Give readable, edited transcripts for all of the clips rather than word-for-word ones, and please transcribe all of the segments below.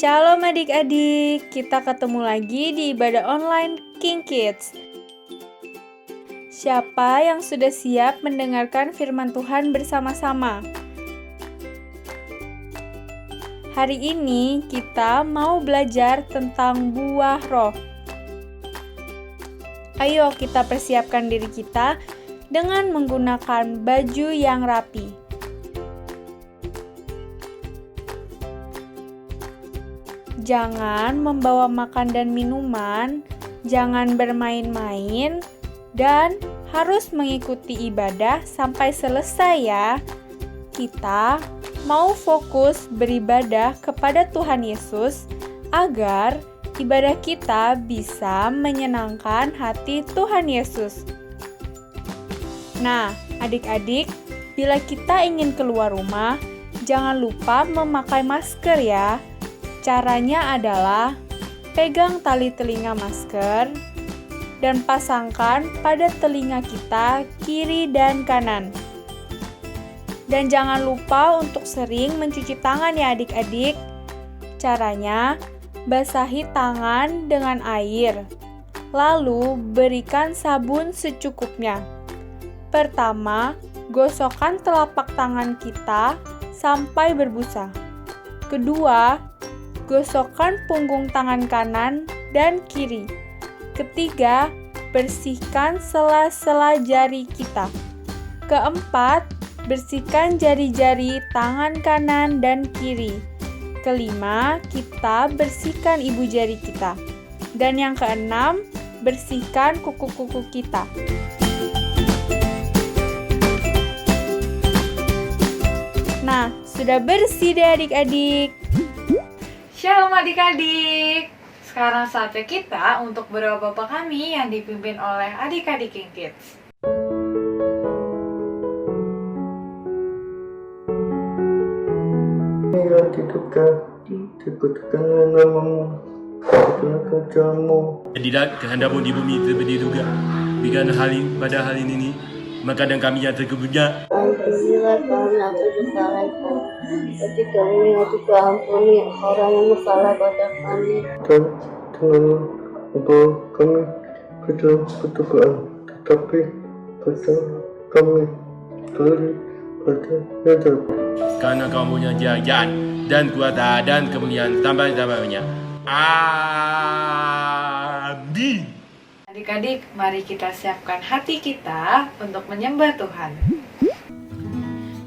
Shalom adik-adik, kita ketemu lagi di ibadah online King Kids. Siapa yang sudah siap mendengarkan firman Tuhan bersama-sama? Hari ini kita mau belajar tentang buah roh. Ayo kita persiapkan diri kita dengan menggunakan baju yang rapi. Jangan membawa makan dan minuman, jangan bermain-main, dan harus mengikuti ibadah sampai selesai ya. Kita mau fokus beribadah kepada Tuhan Yesus agar ibadah kita bisa menyenangkan hati Tuhan Yesus. Nah, adik-adik, bila kita ingin keluar rumah, jangan lupa memakai masker ya. Caranya adalah pegang tali telinga masker dan pasangkan pada telinga kita kiri dan kanan. Dan jangan lupa untuk sering mencuci tangan ya adik-adik. Caranya, basahi tangan dengan air, lalu berikan sabun secukupnya. Pertama, gosokkan telapak tangan kita sampai berbusa. Kedua, gosokkan punggung tangan kanan dan kiri. Ketiga, bersihkan sela-sela jari kita. Keempat, bersihkan jari-jari tangan kanan dan kiri. Kelima, kita bersihkan ibu jari kita. Dan yang keenam, bersihkan kuku-kuku kita. Nah, sudah bersih deh adik-adik. Shalom adik-adik. Sekarang saatnya kita untuk berdoa Bapa kami yang dipimpin oleh adik-adik King Kids. Ya dikutukanlah namamu, dikutukanlah kerjamu. Jadilah kehendakmu di bumi seperti juga. Berikan pada hari ini makanan kami yang terkebunnya. Ampunilah kami apa kesalahan seperti kami juga ampuni orang yang bersalah pada kami. Dan jangan membawa kami pada percobaan, tetapi pada kami dari pada yang jahat. Karena kamu punya kerajaan dan kuasa dan kemuliaan tambah-tambahnya. Amin. Adik-adik, mari kita siapkan hati kita untuk menyembah Tuhan.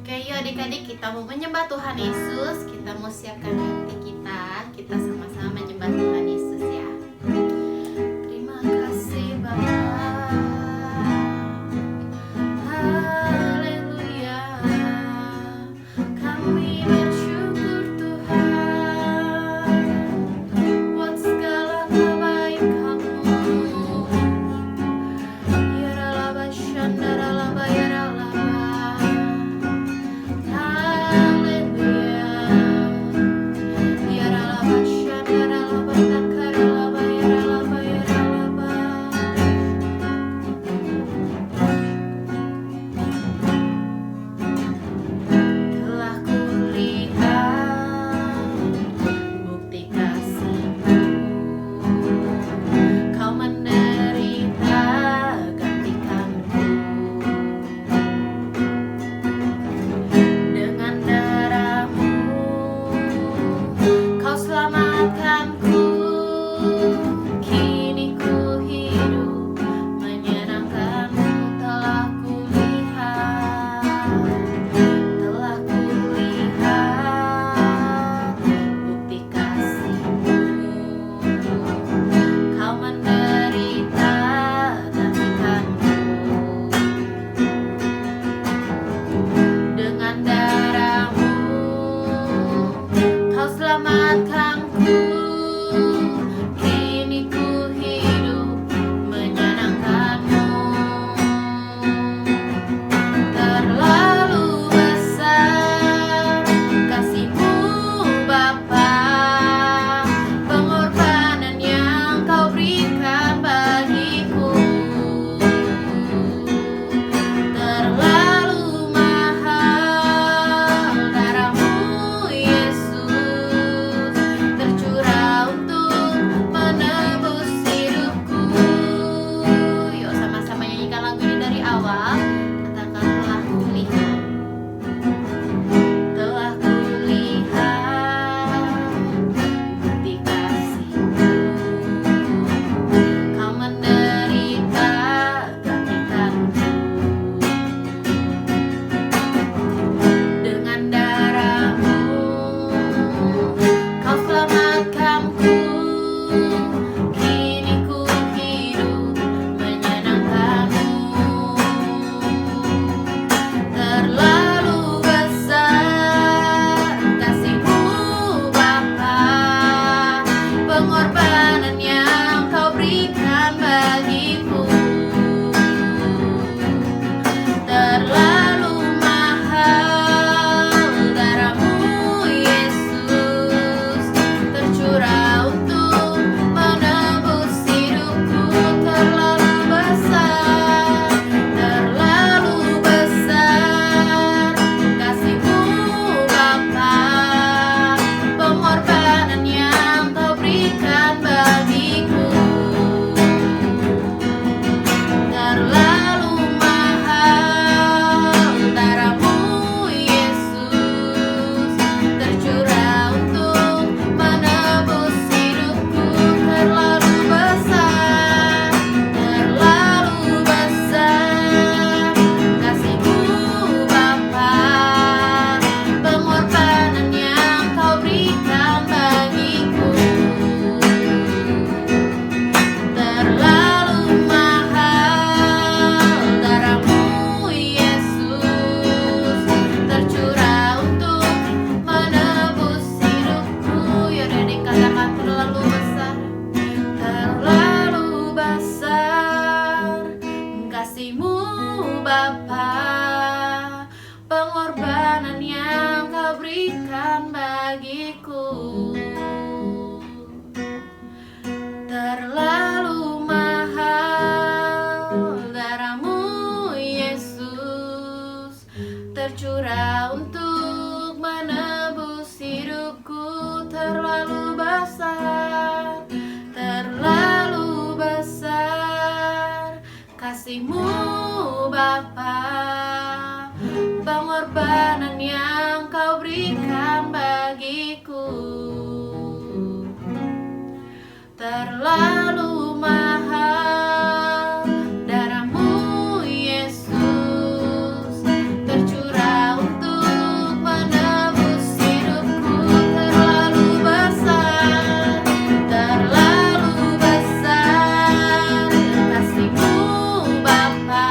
Oke, yuk adik-adik, kita mau menyembah Tuhan Yesus. Kita mau siapkan hati kita. Kita sama-sama menyembah Tuhan Yesus ya. Terima kasih Bapa. Haleluya. Kami bersyukur Tuhan buat segala kebaikan-Mu. Yaralaba shandaralaba yaralaba. Haleluya. Yaralaba shandaralaba kasih-Mu Bapa, pengorbanan yang Kau berikan bagiku terlalu mahal. Darah-Mu Yesus tercurah untuk menebus hidupku. Terlalu besar, terlalu besar kasih-Mu Bapa, pengorbanan yang Kau berikan bagiku terlalu mahal. Darah-Mu Yesus tercurah untuk menebus hidupku. Terlalu besar, terlalu besar kasih-Mu Bapa,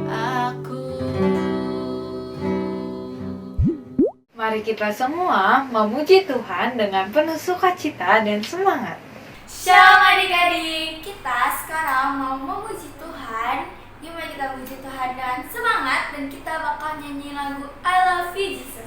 aku. Mari kita semua memuji Tuhan dengan penuh sukacita dan semangat. Shalom adik-adik, kita sekarang mau memuji Tuhan. Gimana kita puji Tuhan dengan semangat, dan kita bakal nyanyi lagu I Love You Jesus.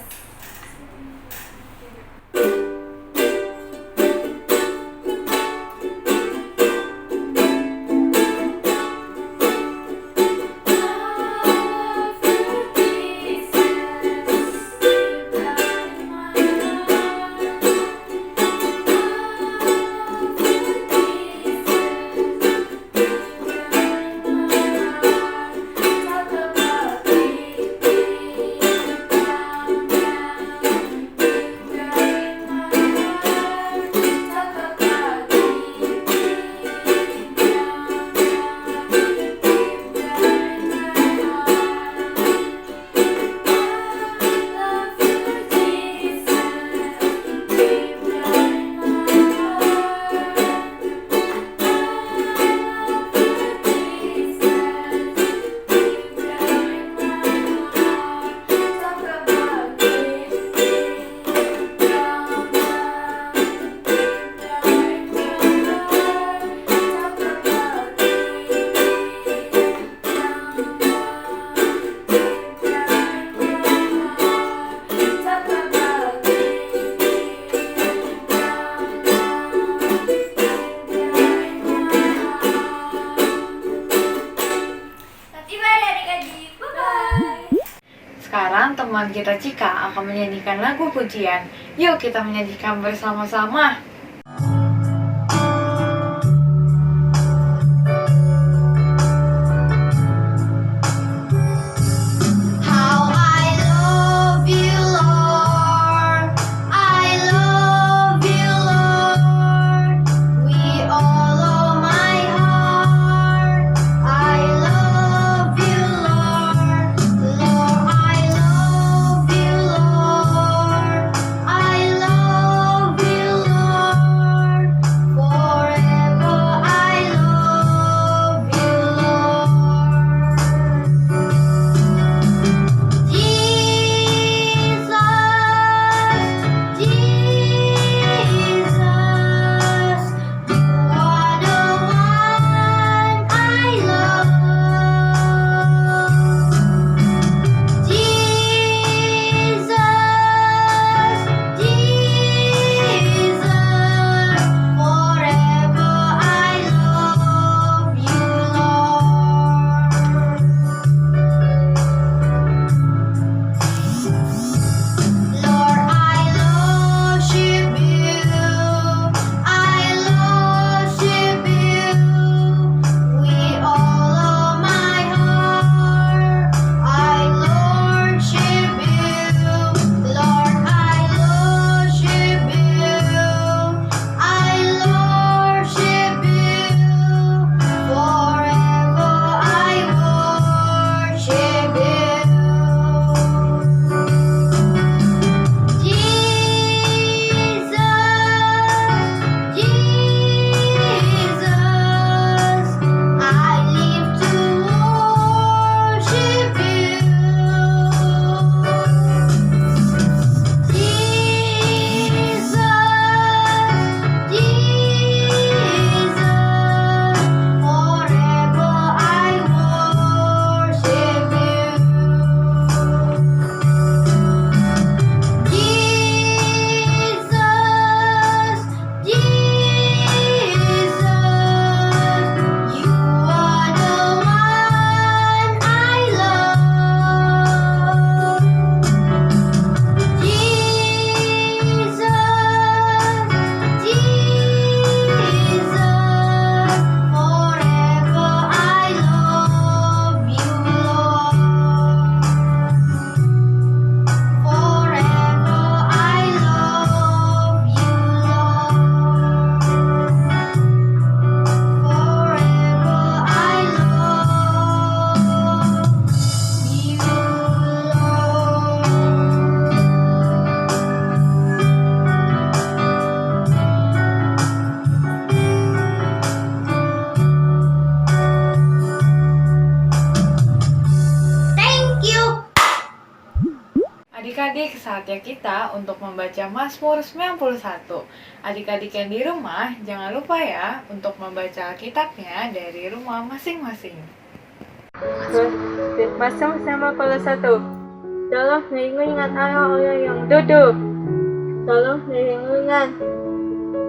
Sekarang teman kita Cika akan menyanyikan lagu pujian. Yuk kita menyanyikan bersama-sama. How I love you, Lord. I love you, Lord. With all of my heart. I love you, Lord. Lord, I love you, Lord. I love you, Lord. saatnya kita untuk membaca Mazmur 91. Adik-adik yang di rumah, jangan lupa ya untuk membaca Alkitabnya dari rumah masing-masing. Mazmur 91. Tolong lindungan orang yang duduk. Tolong lindungan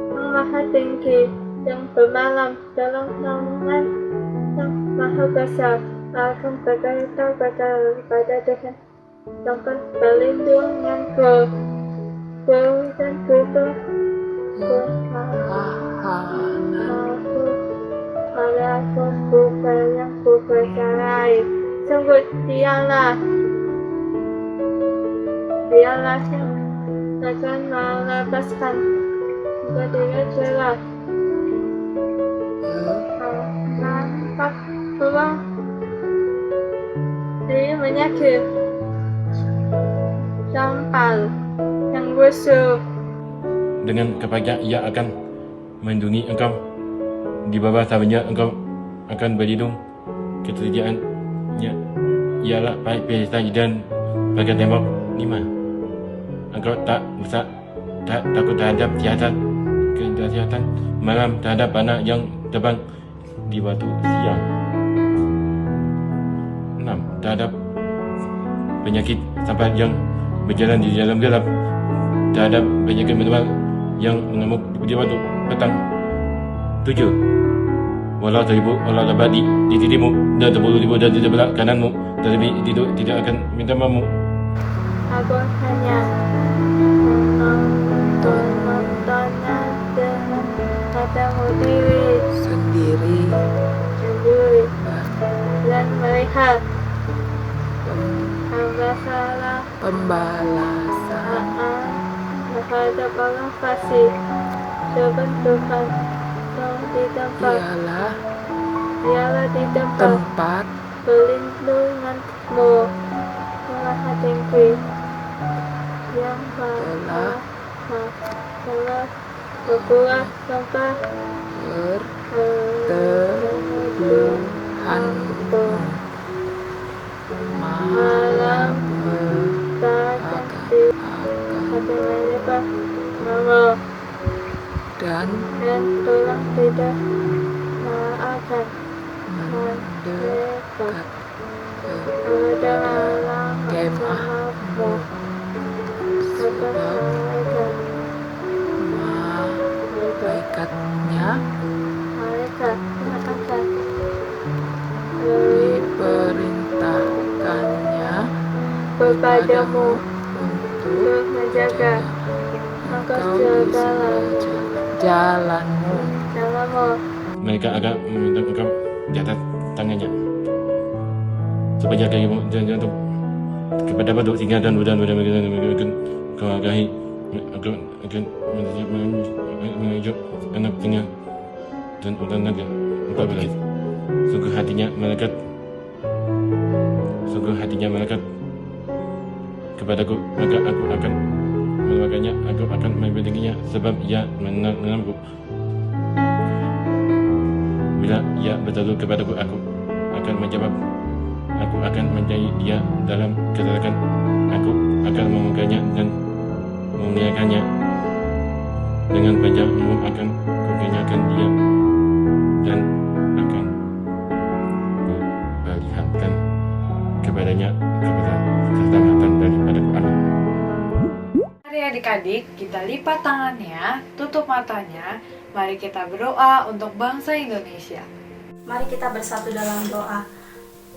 Yang Maha Tinggi, yang bermalam, tolong lindungan Yang Maha Kuasa. Akan berkata kepada Tuhan, Tuhan perlindunganku, dan kutu aku bukan yang kupercayai. Sungguh dialah yang akan melepaskan ketika jelas. Nampak pulang dari penyakit sampal yang busuk. Dengan kepagian ia akan melindungi engkau. Di bawah sayapnya engkau akan berlindung. Keterjadiannya ialah baik perisai dan bagai tembok 5. Engkau tak usah takut terhadap kejahatan malam, terhadap anak yang terbang di waktu siang. 6. Terhadap penyakit sampar yang berjalan di dalam gelap, terhadap penyakit menular yang mengamuk di waktu petang. 7. Walau 1000 orang dapat di dirimu dan 10,000 dan di sebelah kananmu, tetapi itu tidak akan minta mamu. Aku hanya menontonnya dengan matamu sendiri dan melihat pembalasan terhadap orang fasik. Sebab Tuhan di tempat ialah di tempat perlindunganmu, Maha Tinggi, yang telah berbuat tempat perteduhanmu. Malam takkan di hati mereka malam, dan tulang tidak akan mendekat pada alam kemahmu. Sebab mereka akan diperintahkannya kepadamu untuk menjaga engkau segala jalanmu. Mereka akan meminta engkau di atas tangannya, supaya kakimu jangan jatuh kepada batu, singa dan udang mereka kau agahi. Engkau akan menunjuk anak singa dan udang naga. 14. Sungguh hatinya malaikat kepadaku, maka aku akan melakukannya, aku akan melindunginya, sebab ia mengenalku. Bila ia berseru kepadaku, aku akan menjawab. Aku akan menjadi dia dalam kesesakan. Aku akan memegangnya dan memuliakannya. Dengan wajahmu akan kukenyakan dia dan akan kuperlihatkan kepadanya keselamatan daripadaku. Amin. Mari adik-adik, kita lipat tangannya, tutup matanya. Mari kita berdoa untuk bangsa Indonesia. Mari kita bersatu dalam doa.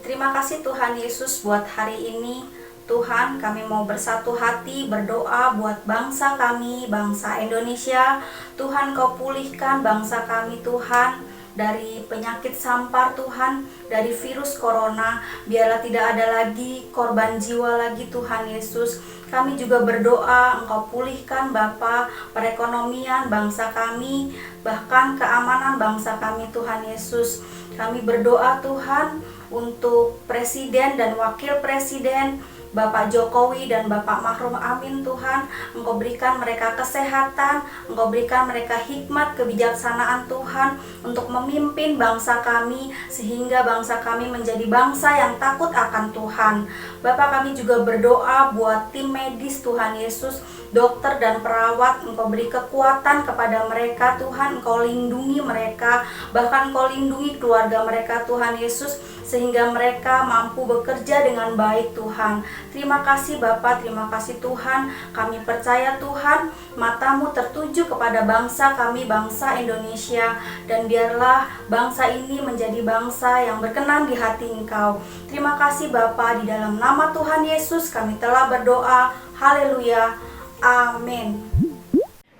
Terima kasih Tuhan Yesus buat hari ini. Tuhan, kami mau bersatu hati berdoa buat bangsa kami, bangsa Indonesia. Tuhan, Kau pulihkan bangsa kami Tuhan dari penyakit sampar Tuhan, dari virus corona. Biarlah tidak ada lagi korban jiwa lagi Tuhan Yesus. Kami juga berdoa Engkau pulihkan Bapa perekonomian bangsa kami, bahkan keamanan bangsa kami Tuhan Yesus. Kami berdoa Tuhan untuk presiden dan wakil presiden Bapak Jokowi dan Bapak Ma'ruf Amin Tuhan. Engkau berikan mereka kesehatan, Engkau berikan mereka hikmat, kebijaksanaan Tuhan untuk memimpin bangsa kami, sehingga bangsa kami menjadi bangsa yang takut akan Tuhan. Bapak, kami juga berdoa buat tim medis Tuhan Yesus, dokter dan perawat. Engkau beri kekuatan kepada mereka Tuhan, Engkau lindungi mereka, bahkan Engkau lindungi keluarga mereka Tuhan Yesus, sehingga mereka mampu bekerja dengan baik Tuhan. Terima kasih Bapa, terima kasih Tuhan. Kami percaya Tuhan, matamu tertuju kepada bangsa kami, bangsa Indonesia, dan biarlah bangsa ini menjadi bangsa yang berkenan di hati Engkau. Terima kasih Bapa, di dalam nama Tuhan Yesus kami telah berdoa. Haleluya, amin.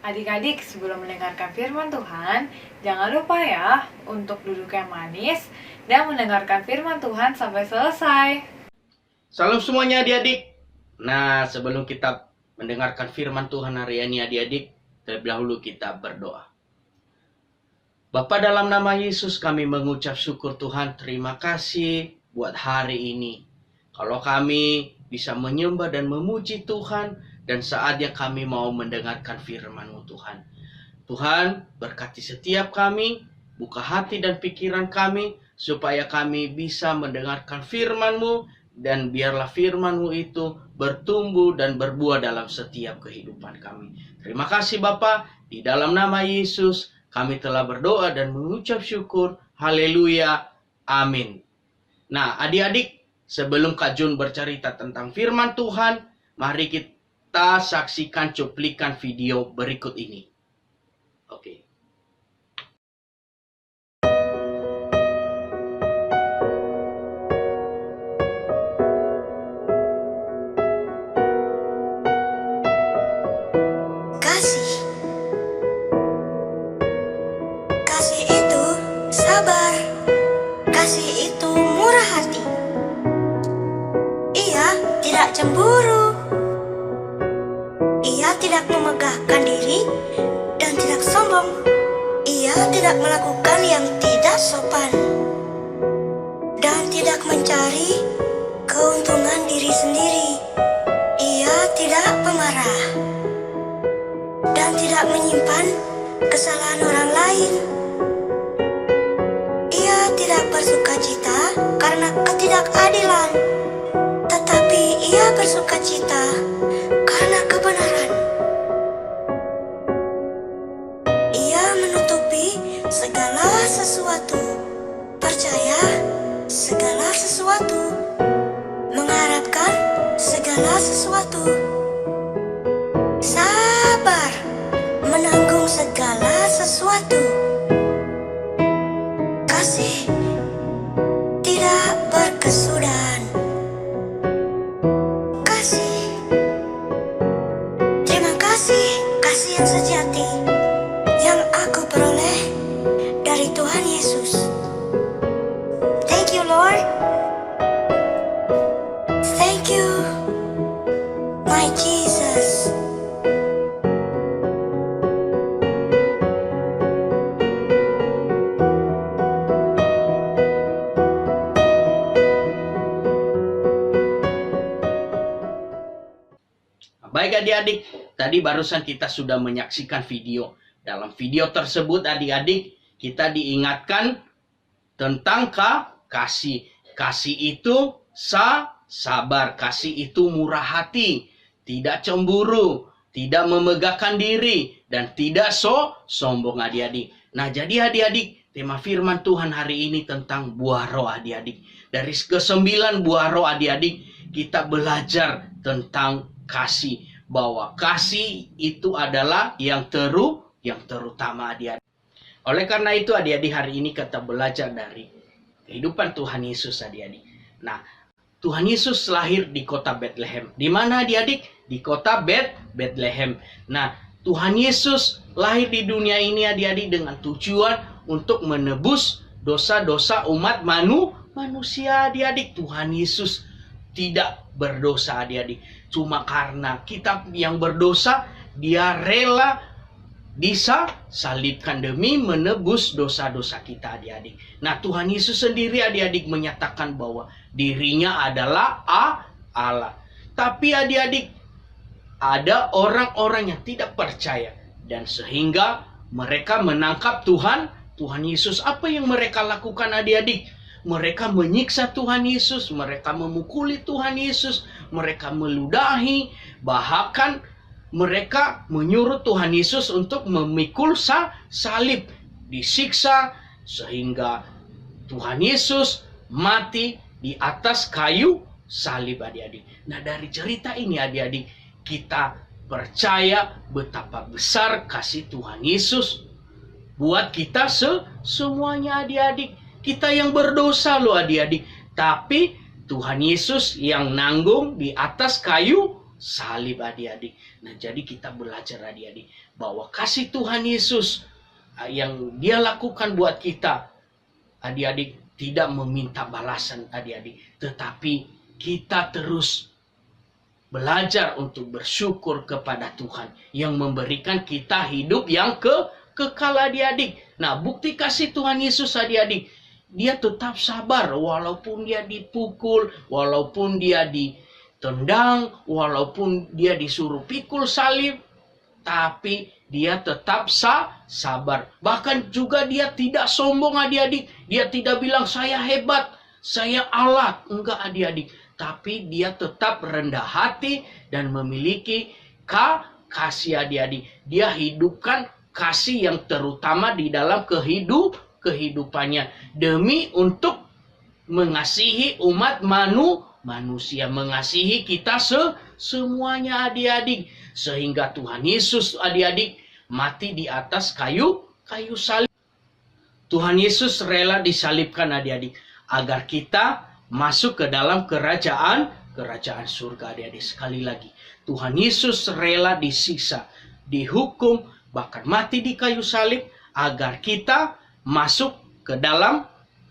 Adik-adik, sebelum mendengarkan firman Tuhan, jangan lupa ya untuk duduk yang manis dan mendengarkan firman Tuhan sampai selesai. Salam semuanya adik-adik. Nah, sebelum kita mendengarkan firman Tuhan hari ini adik-adik, terlebih dahulu kita berdoa. Bapa, dalam nama Yesus kami mengucap syukur Tuhan, terima kasih buat hari ini. Kalau kami bisa menyembah dan memuji Tuhan, dan saatnya kami mau mendengarkan firman-Mu Tuhan. Tuhan, berkati setiap kami, buka hati dan pikiran kami, supaya kami bisa mendengarkan firman-Mu, dan biarlah firman-Mu itu bertumbuh dan berbuah dalam setiap kehidupan kami. Terima kasih Bapa, di dalam nama Yesus kami telah berdoa dan mengucap syukur. Haleluya, amin. Nah adik-adik, sebelum Kak Jun bercerita tentang firman Tuhan, mari kita saksikan cuplikan video berikut ini. Oke. Kasih itu sabar. Kasih itu murah hati. Ia tidak cemburu. Ia tidak memegahkan diri dan tidak sombong. Ia tidak melakukan yang tidak sopan dan tidak mencari keuntungan diri sendiri. Ia tidak pemarah dan tidak menyimpan kesalahan orang lain. Ia tidak bersukacita karena ketidakadilan, tetapi ia bersukacita karena kebenaran. Ia menutupi segala sesuatu, percaya segala sesuatu, mengharapkan segala sesuatu, sabar menanggung segala sesuatu. Kasih tidak berkesudahan. Kasih, terima kasih, kasih yang sejati yang aku peroleh dari Tuhan Yesus. Thank you Lord. Thank you my Jesus. Baik adik-adik, tadi barusan kita sudah menyaksikan video. Dalam video tersebut adik-adik, kita diingatkan tentang kasih. Kasih itu sabar, kasih itu murah hati, tidak cemburu, tidak memegahkan diri, dan tidak sombong adik-adik. Nah jadi adik-adik, tema firman Tuhan hari ini tentang buah roh adik-adik. Dari ke-9 buah roh adik-adik, kita belajar tentang kasih, bahwa kasih itu adalah yang terutama adik-adik. Oleh karena itu adik-adik, hari ini kita belajar dari kehidupan Tuhan Yesus adik-adik. Nah, Tuhan Yesus lahir di kota Bethlehem. Di mana adik-adik? Di kota Bethlehem. Nah, Tuhan Yesus lahir di dunia ini adik-adik dengan tujuan untuk menebus dosa-dosa umat manusia adik-adik. Tuhan Yesus tidak berdosa adik-adik. Cuma karena kita yang berdosa, dia rela disalibkan demi menebus dosa-dosa kita adik-adik. Nah Tuhan Yesus sendiri adik-adik menyatakan bahwa dirinya adalah Allah. Tapi adik-adik, ada orang-orang yang tidak percaya. Dan sehingga mereka menangkap Tuhan Yesus. Apa yang mereka lakukan adik-adik? Mereka menyiksa Tuhan Yesus, mereka memukuli Tuhan Yesus, mereka meludahi, bahkan mereka menyuruh Tuhan Yesus untuk memikul salib, disiksa sehingga Tuhan Yesus mati di atas kayu salib adik-adik. Nah, dari cerita ini adik-adik, kita percaya betapa besar kasih Tuhan Yesus buat kita semuanya adik-adik. Kita yang berdosa loh adik-adik, tapi Tuhan Yesus yang nanggung di atas kayu salib adik-adik. Nah, jadi kita belajar adik-adik bahwa kasih Tuhan Yesus yang dia lakukan buat kita, adik-adik, tidak meminta balasan adik-adik, tetapi kita terus belajar untuk bersyukur kepada Tuhan yang memberikan kita hidup yang kekal adik-adik. Nah, bukti kasih Tuhan Yesus adik-adik, dia tetap sabar walaupun dia dipukul, walaupun dia ditendang, walaupun dia disuruh pikul salib, tapi dia tetap sabar. Bahkan juga dia tidak sombong adik-adik. Dia tidak bilang saya hebat, saya Allah. Enggak adik-adik. Tapi dia tetap rendah hati dan memiliki kasih adik-adik. Dia hidupkan kasih yang terutama di dalam kehidupannya. Demi untuk mengasihi umat manusia. Mengasihi kita semuanya adik-adik. Sehingga Tuhan Yesus adik-adik mati di atas kayu salib. Tuhan Yesus rela disalibkan adik-adik agar kita masuk ke dalam kerajaan surga adik-adik. Sekali lagi, Tuhan Yesus rela disiksa, dihukum, bahkan mati di kayu salib agar kita masuk ke dalam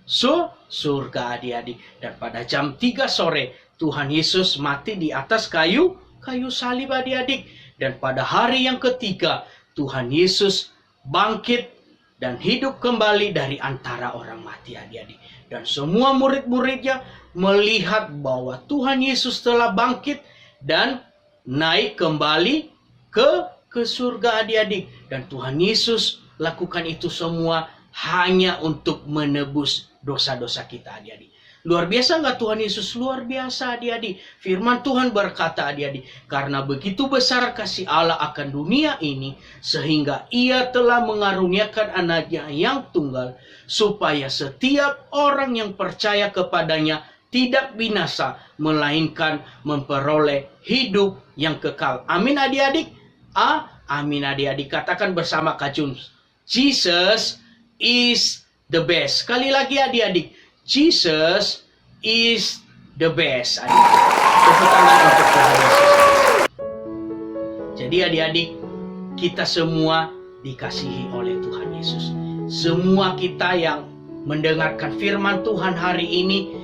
surga adik-adik. Dan pada jam 3 sore Tuhan Yesus mati di atas kayu salib adik-adik. Dan pada hari yang ketiga Tuhan Yesus bangkit dan hidup kembali dari antara orang mati adik-adik. Dan semua murid-muridnya melihat bahwa Tuhan Yesus telah bangkit dan naik kembali ke surga adik-adik. Dan Tuhan Yesus lakukan itu semua hanya untuk menebus dosa-dosa kita adik-adik. Luar biasa nggak Tuhan Yesus? Luar biasa adik-adik. Firman Tuhan berkata adik-adik, karena begitu besar kasih Allah akan dunia ini, sehingga ia telah mengaruniakan anaknya yang tunggal, supaya setiap orang yang percaya kepadanya tidak binasa, melainkan memperoleh hidup yang kekal. Amin adik-adik? Amin adik-adik. Katakan bersama Kak Jun, Jesus is the best. Sekali lagi adik-adik, Jesus is the best. Tepuk tangan untuk Tuhan Yesus. Jadi adik-adik, kita semua dikasihi oleh Tuhan Yesus. Semua kita yang mendengarkan firman Tuhan hari ini,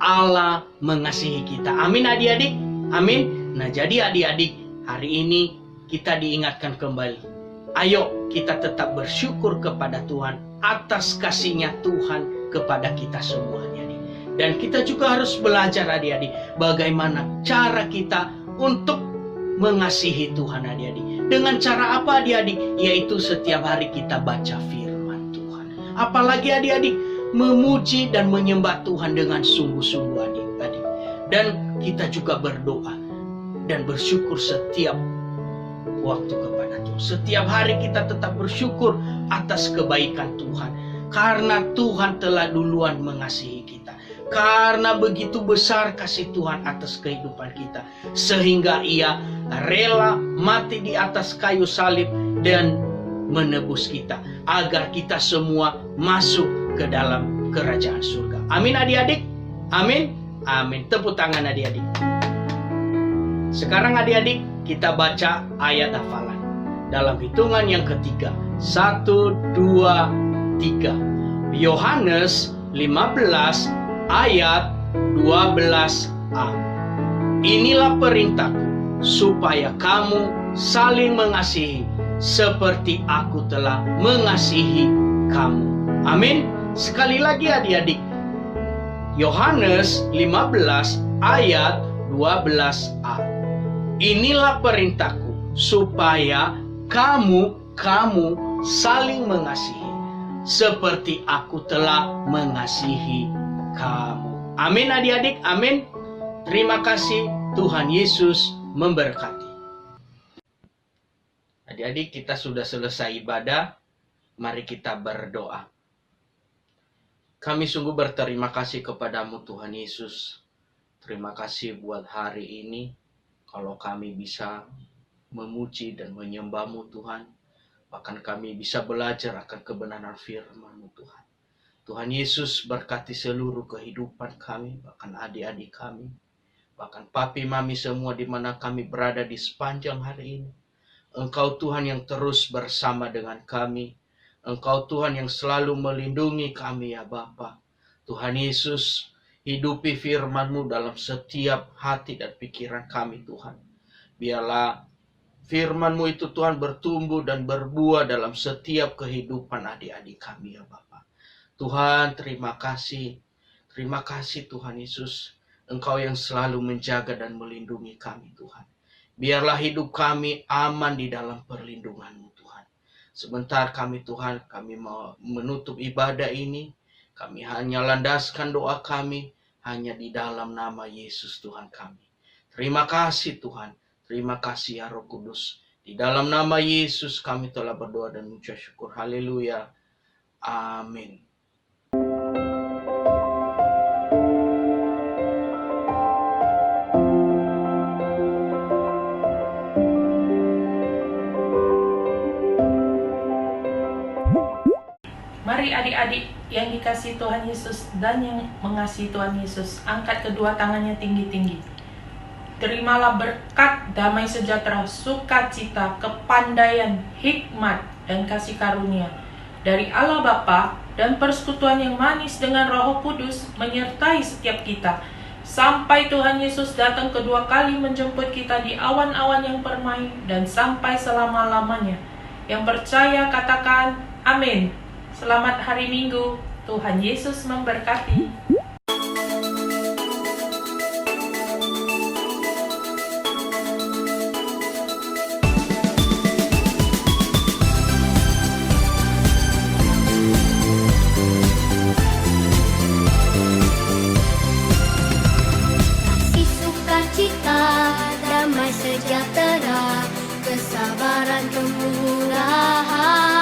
Allah mengasihi kita. Amin adik-adik? Amin. Nah, jadi adik-adik, hari ini kita diingatkan kembali. Ayo kita tetap bersyukur kepada Tuhan atas kasih-Nya Tuhan kepada kita semuanya. Dan kita juga harus belajar adik-adik bagaimana cara kita untuk mengasihi Tuhan adik-adik. Dengan cara apa adik-adik? Yaitu setiap hari kita baca firman Tuhan. Apalagi adik-adik, memuji dan menyembah Tuhan dengan sungguh-sungguh adik-adik. Dan kita juga berdoa dan bersyukur setiap waktu kepada Tuhan. Setiap hari kita tetap bersyukur atas kebaikan Tuhan. Karena Tuhan telah duluan mengasihi kita. Karena begitu besar kasih Tuhan atas kehidupan kita. Sehingga ia rela mati di atas kayu salib dan menebus kita. Agar kita semua masuk ke dalam kerajaan surga. Amin adik-adik? Amin? Amin. Tepuk tangan adik-adik. Sekarang adik-adik kita baca ayat hafalan. Dalam hitungan yang ketiga. 1, 2, 3. Yohanes 15 ayat 12a. Inilah perintahku, supaya kamu saling mengasihi seperti aku telah mengasihi kamu. Amin. Sekali lagi adik-adik. Yohanes 15 ayat 12a. Inilah perintahku, supaya kamu saling mengasihi, seperti aku telah mengasihi kamu. Amin adik-adik, amin. Terima kasih, Tuhan Yesus memberkati. Adik-adik, kita sudah selesai ibadah. Mari kita berdoa. Kami sungguh berterima kasih kepadamu Tuhan Yesus. Terima kasih buat hari ini. Kalau kami bisa memuji dan menyembah-Mu Tuhan. Bahkan kami bisa belajar akan kebenaran firman-Mu Tuhan. Tuhan Yesus berkati seluruh kehidupan kami. Bahkan adik-adik kami. Bahkan papi mami semua di mana kami berada di sepanjang hari ini. Engkau Tuhan yang terus bersama dengan kami. Engkau Tuhan yang selalu melindungi kami ya Bapa. Tuhan Yesus, hidupi firman-Mu dalam setiap hati dan pikiran kami Tuhan. Biarlah firman-Mu itu Tuhan bertumbuh dan berbuah dalam setiap kehidupan adik-adik kami ya Bapa. Tuhan terima kasih. Terima kasih Tuhan Yesus. Engkau yang selalu menjaga dan melindungi kami Tuhan. Biarlah hidup kami aman di dalam perlindungan-Mu Tuhan. Sebentar kami Tuhan, kami mau menutup ibadah ini. Kami hanya landaskan doa kami hanya di dalam nama Yesus Tuhan kami. Terima kasih Tuhan. Terima kasih ya Roh Kudus. Di dalam nama Yesus kami telah berdoa dan mengucap syukur. Haleluya. Amin. Mari adik-adik yang dikasihi Tuhan Yesus dan yang mengasihi Tuhan Yesus, angkat kedua tangannya tinggi-tinggi. Terimalah berkat, damai sejahtera, sukacita, kepandaian, hikmat, dan kasih karunia dari Allah Bapa dan persekutuan yang manis dengan Roh Kudus menyertai setiap kita. Sampai Tuhan Yesus datang kedua kali menjemput kita di awan-awan yang permai dan sampai selama-lamanya. Yang percaya katakan amin. Selamat hari Minggu. Tuhan Yesus memberkati. Kasih sukacita, damai sejahtera, kesabaran kemurahan.